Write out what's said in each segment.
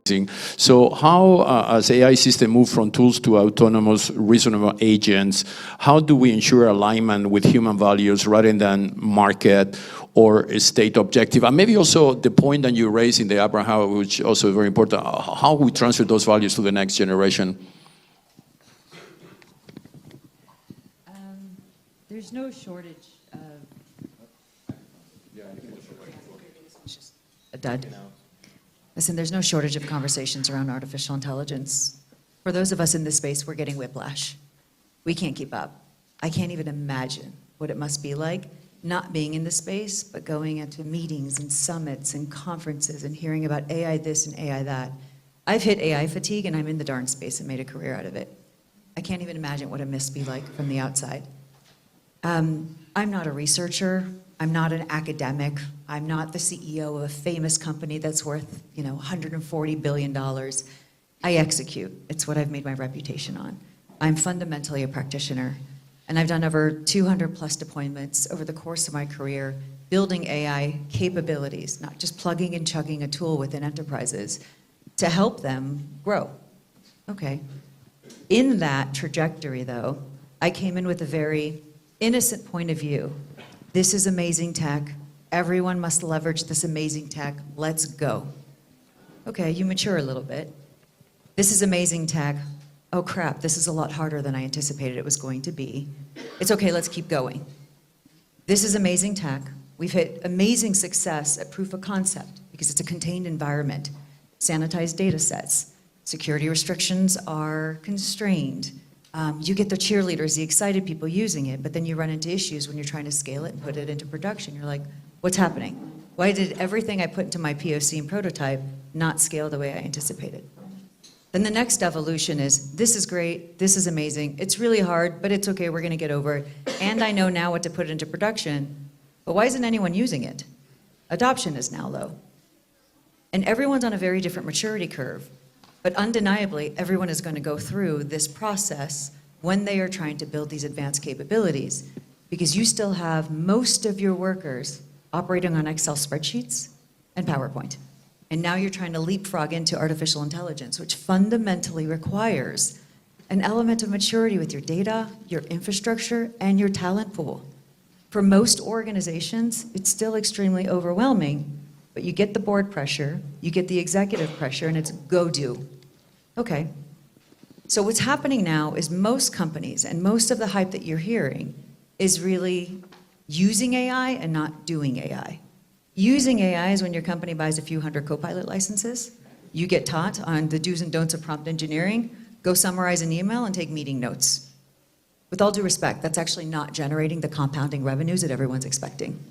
So how, as AI system move from tools to autonomous, reasonable agents, how do we ensure alignment with human values rather than market or state objective? And maybe also the point that you raised in the Abraham, which also is very important, how we transfer those values to the next generation. There's no shortage of... Dud. Listen, there's no shortage of conversations around artificial intelligence. For those of us in this space, we're getting whiplash. We can't keep up. I can't even imagine what it must be like not being in the space, but going into meetings and summits and conferences and hearing about AI this and AI that. I've hit AI fatigue and I'm in the darn space and made a career out of it. I can't even imagine what it must be like from the outside. I'm not a researcher. I'm not an academic. I'm not the CEO of a famous company that's worth, $140 billion. I execute. It's what I've made my reputation on. I'm fundamentally a practitioner, and I've done over 200 plus deployments over the course of my career, building AI capabilities, not just plugging and chugging a tool within enterprises to help them grow. Okay. In that trajectory, though, I came in with a very innocent point of view. This is amazing tech. Everyone must leverage this amazing tech. Let's go. Okay, you mature a little bit. This is amazing tech. Oh crap, this is a lot harder than I anticipated it was going to be. It's okay, let's keep going. This is amazing tech. We've hit amazing success at proof of concept because it's a contained environment. Sanitized data sets. Security restrictions are constrained. You get the cheerleaders, the excited people using it, but then you run into issues when you're trying to scale it and put it into production. You're like, what's happening? Why did everything I put into my POC and prototype not scale the way I anticipated? Then the next evolution is, this is great, this is amazing, it's really hard, but it's okay, we're gonna get over it. And I know now what to put into production, but why isn't anyone using it? Adoption is now low. And everyone's on a very different maturity curve. But undeniably, everyone is going to go through this process when they are trying to build these advanced capabilities, because you still have most of your workers operating on Excel spreadsheets and PowerPoint. And now you're trying to leapfrog into artificial intelligence, which fundamentally requires an element of maturity with your data, your infrastructure, and your talent pool. For most organizations, it's still extremely overwhelming, but you get the board pressure, you get the executive pressure, and it's go do. Okay, so what's happening now is most companies and most of the hype that you're hearing is really using AI and not doing AI. Using AI is when your company buys a few hundred Copilot licenses, you get taught on the do's and don'ts of prompt engineering, go summarize an email and take meeting notes. With all due respect, that's actually not generating the compounding revenues that everyone's expecting.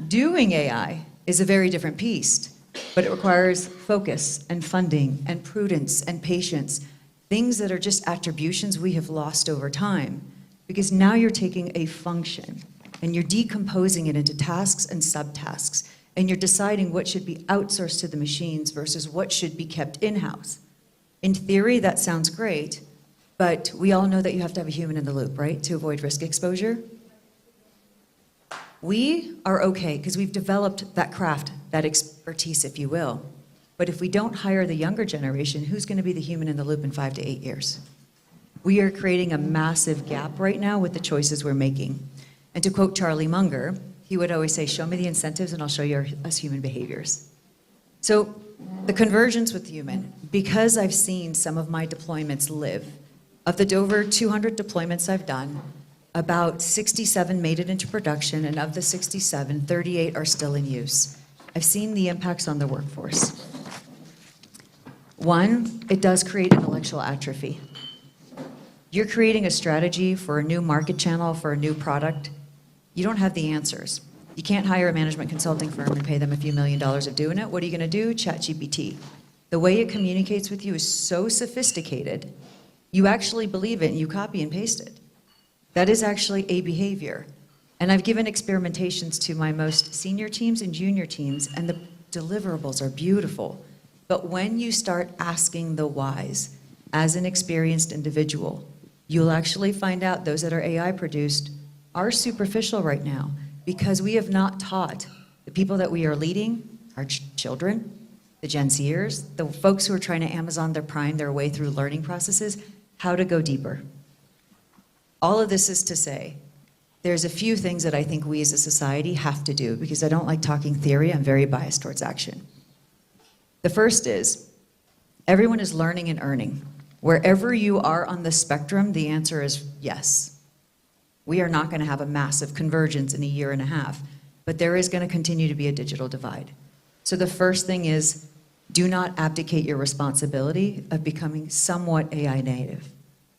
Doing AI is a very different beast. But it requires focus and funding and prudence and patience, things that are just attributions we have lost over time, because now you're taking a function and you're decomposing it into tasks and subtasks, and you're deciding what should be outsourced to the machines versus what should be kept in-house. In theory, that sounds great, but we all know that you have to have a human in the loop, right, to avoid risk exposure. We are okay because we've developed that craft, that expertise, if you will. But if we don't hire the younger generation, who's going to be the human in the loop in 5 to 8 years? We are creating a massive gap right now with the choices we're making. And to quote Charlie Munger, he would always say, show me the incentives and I'll show you us human behaviors. So the convergence with human, because I've seen some of my deployments live, of the over 200 deployments I've done, about 67 made it into production, and of the 67, 38 are still in use. I've seen the impacts on the workforce. One, it does create intellectual atrophy. You're creating a strategy for a new market channel, for a new product. You don't have the answers. You can't hire a management consulting firm and pay them a few $1 million of doing it. What are you going to do? ChatGPT. The way it communicates with you is so sophisticated, you actually believe it and you copy and paste it. That is actually a behavior. And I've given experimentations to my most senior teams and junior teams, and the deliverables are beautiful. But when you start asking the whys as an experienced individual, you'll actually find out those that are AI produced are superficial right now, because we have not taught the people that we are leading, our children, the Gen Zers, the folks who are trying to Amazon their Prime their way through learning processes, how to go deeper. All of this is to say, there's a few things that I think we as a society have to do, because I don't like talking theory, I'm very biased towards action. The first is, everyone is learning and earning. Wherever you are on the spectrum, the answer is yes. We are not going to have a massive convergence in a year and a half, but there is going to continue to be a digital divide. So the first thing is, do not abdicate your responsibility of becoming somewhat AI native.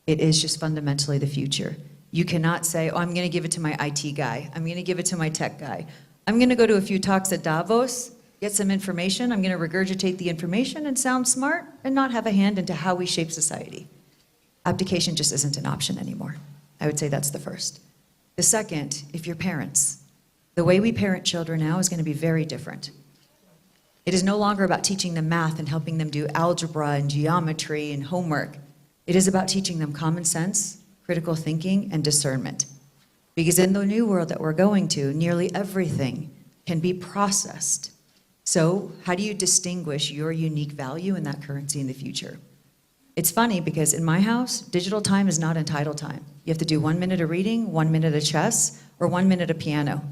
It is just fundamentally the future. You cannot say, oh, I'm going to give it to my IT guy. I'm going to give it to my tech guy. I'm going to go to a few talks at Davos, get some information. I'm going to regurgitate the information and sound smart and not have a hand into how we shape society. Abdication just isn't an option anymore. I would say that's the first. The second, if you're parents, the way we parent children now is going to be very different. It is no longer about teaching them math and helping them do algebra and geometry and homework. It is about teaching them common sense, critical thinking, and discernment. Because in the new world that we're going to, nearly everything can be processed. So how do you distinguish your unique value in that currency in the future? It's funny because in my house, digital time is not entitled time. You have to do 1 minute of reading, 1 minute of chess, or 1 minute of piano.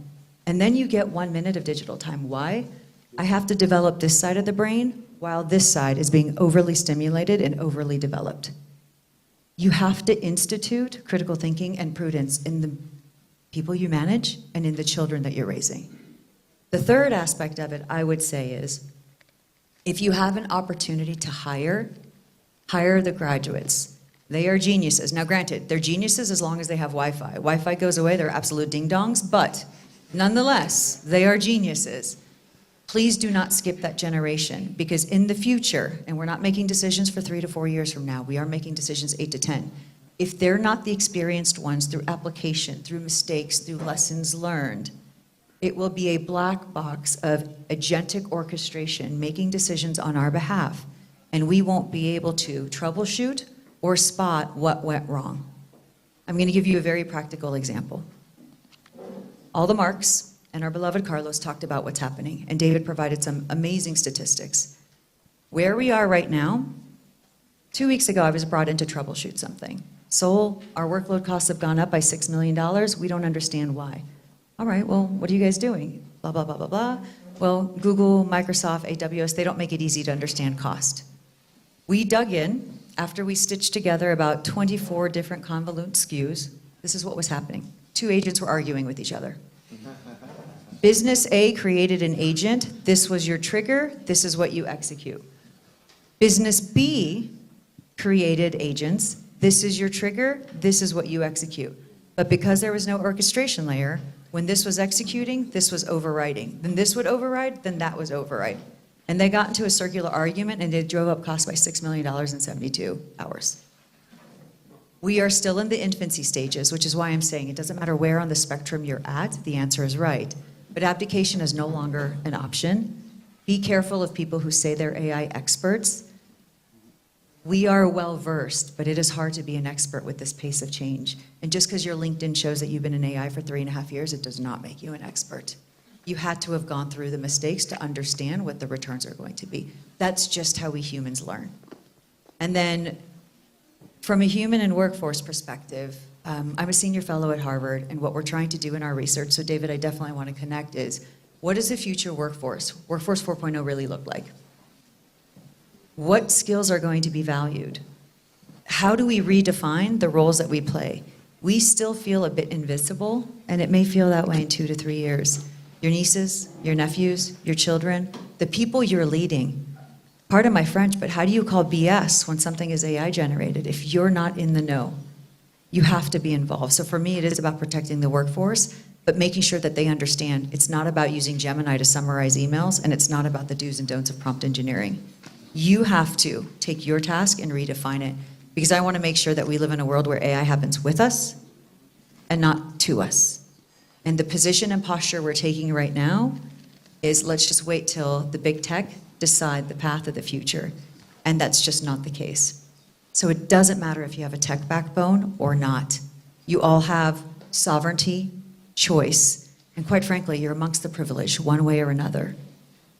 And then you get 1 minute of digital time. Why? I have to develop this side of the brain while this side is being overly stimulated and overly developed. You have to institute critical thinking and prudence in the people you manage and in the children that you're raising. The third aspect of it, I would say, is if you have an opportunity to hire the graduates. They are geniuses. Now, granted, they're geniuses as long as they have Wi-Fi. Wi-Fi goes away, they're absolute ding-dongs, but nonetheless, they are geniuses. Please do not skip that generation, because in the future, and we're not making decisions for 3 to 4 years from now, we are making decisions 8 to 10. If they're not the experienced ones through application, through mistakes, through lessons learned, it will be a black box of agentic orchestration, making decisions on our behalf, and we won't be able to troubleshoot or spot what went wrong. I'm going to give you a very practical example. All the marks and our beloved Carlos talked about what's happening, and David provided some amazing statistics. Where we are right now, 2 weeks ago I was brought in to troubleshoot something. Seoul, our workload costs have gone up by $6 million. We don't understand why. All right, well, what are you guys doing? Blah, blah, blah, blah, blah. Well, Google, Microsoft, AWS, they don't make it easy to understand cost. We dug in after we stitched together about 24 different convolute SKUs. This is what was happening. 2 agents were arguing with each other. Business A created an agent. This was your trigger. This is what you execute. Business B created agents. This is your trigger. This is what you execute. But because there was no orchestration layer, when this was executing, this was overriding. Then this would override, then that was override. And they got into a circular argument, and it drove up costs by $6 million in 72 hours. We are still in the infancy stages, which is why I'm saying it doesn't matter where on the spectrum you're at, the answer is right. But abdication is no longer an option. Be careful of people who say they're AI experts. We are well-versed, but it is hard to be an expert with this pace of change. And just because your LinkedIn shows that you've been in AI for 3.5 years, it does not make you an expert. You had to have gone through the mistakes to understand what the returns are going to be. That's just how we humans learn. And then from a human and workforce perspective, I'm a senior fellow at Harvard, and what we're trying to do in our research, so David, I definitely want to connect, is what does the future workforce 4.0 really look like? What skills are going to be valued? How do we redefine the roles that we play? We still feel a bit invisible, and it may feel that way in 2 to 3 years. Your nieces, your nephews, your children, the people you're leading. Pardon my French, but how do you call BS when something is AI generated if you're not in the know? You have to be involved. So for me, it is about protecting the workforce, but making sure that they understand it's not about using Gemini to summarize emails, and it's not about the do's and don'ts of prompt engineering. You have to take your task and redefine it, because I want to make sure that we live in a world where AI happens with us and not to us. And the position and posture we're taking right now is let's just wait till the big tech decide the path of the future. And that's just not the case. So it doesn't matter if you have a tech backbone or not. You all have sovereignty, choice, and quite frankly, you're amongst the privileged one way or another.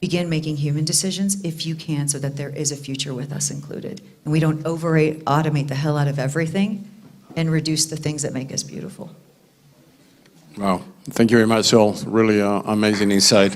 begin making human decisions if you can, so that there is a future with us included. And we don't automate the hell out of everything and reduce the things that make us beautiful. Wow. Thank you very much, all. Really amazing insight.